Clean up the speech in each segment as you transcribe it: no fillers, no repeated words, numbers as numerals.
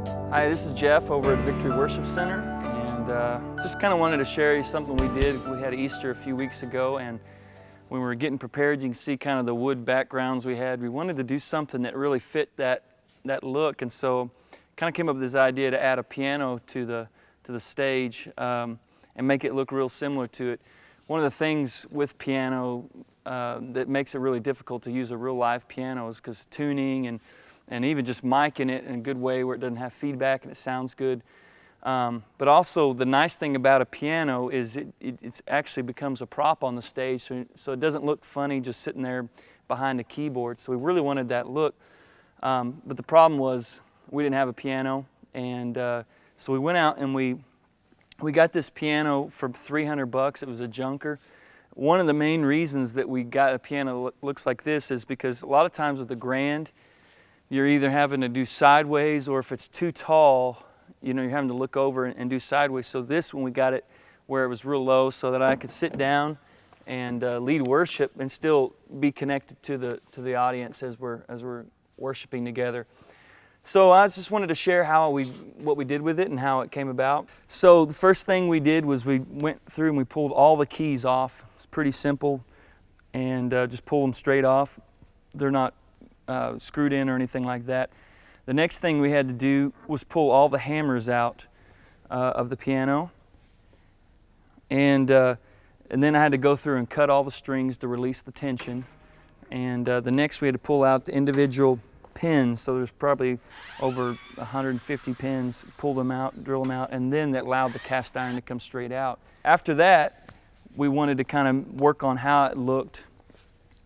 Hi, this is Jeff over at Victory Worship Center, and just kind of wanted to share you something we did. We had Easter a few weeks ago, and when we were getting prepared, you can see kind of the wood backgrounds we had. We wanted to do something that really fit that look, and so kind of came up with this idea to add a piano to the stage and make it look real similar to it. One of the things with piano that makes it really difficult to use a real live piano is because tuning and even just micing it in a good way where it doesn't have feedback and it sounds good. But also the nice thing about a piano is it actually becomes a prop on the stage, so it doesn't look funny just sitting there behind a keyboard. So we really wanted that look. But the problem was we didn't have a piano, and so we went out and we got this piano for $300. It was a junker. One of the main reasons that we got a piano that looks like this is because a lot of times with the grand, you're either having to do sideways, or if it's too tall, you know, you're having to look over and do sideways. So this one, we got it where it was real low so that I could sit down and lead worship and still be connected to the audience as we're worshiping together. So I just wanted to share what we did with it and how it came about. So the first thing we did was we went through and we pulled all the keys off. It's pretty simple, and just pull them straight off. They're not screwed in or anything like that. The next thing we had to do was pull all the hammers out of the piano, and then I had to go through and cut all the strings to release the tension. And the next we had to pull out the individual pins, so there's probably over 150 pins, pull them out, drill them out, and then that allowed the cast iron to come straight out. After that, we wanted to kind of work on how it looked,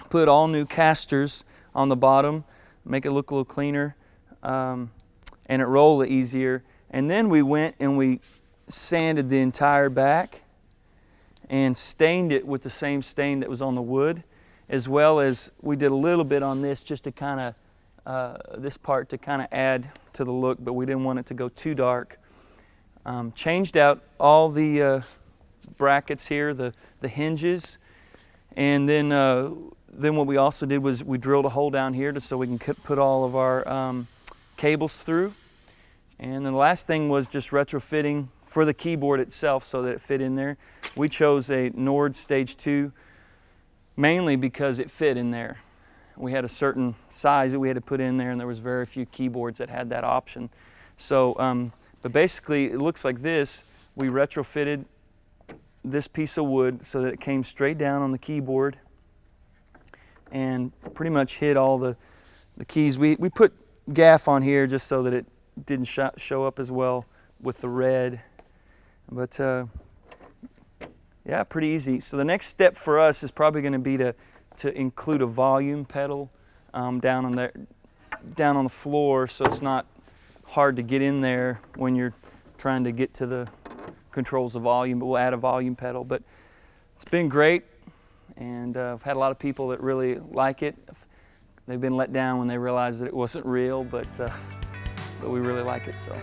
put all new casters on the bottom, make it look a little cleaner, and it roll easier. And then we went and we sanded the entire back and stained it with the same stain that was on the wood, as well as we did a little bit on this just to kind of, this part to kind of add to the look, but we didn't want it to go too dark. Changed out all the brackets here, the hinges, and then what we also did was we drilled a hole down here so we can put all of our cables through. And then the last thing was just retrofitting for the keyboard itself so that it fit in there. We chose a Nord Stage 2 mainly because it fit in there. We had a certain size that we had to put in there, and there was very few keyboards that had that option. So, but basically it looks like this. We retrofitted this piece of wood so that it came straight down on the keyboard and pretty much hit all the keys. We put gaff on here just so that it didn't show up as well with the red. But yeah, pretty easy. So the next step for us is probably going to be to include a volume pedal down on the floor, so it's not hard to get in there when you're trying to get to the controls of volume. But we'll add a volume pedal. But it's been great. And I've had a lot of people that really like it. They've been let down when they realized that it wasn't real, but we really like it. So.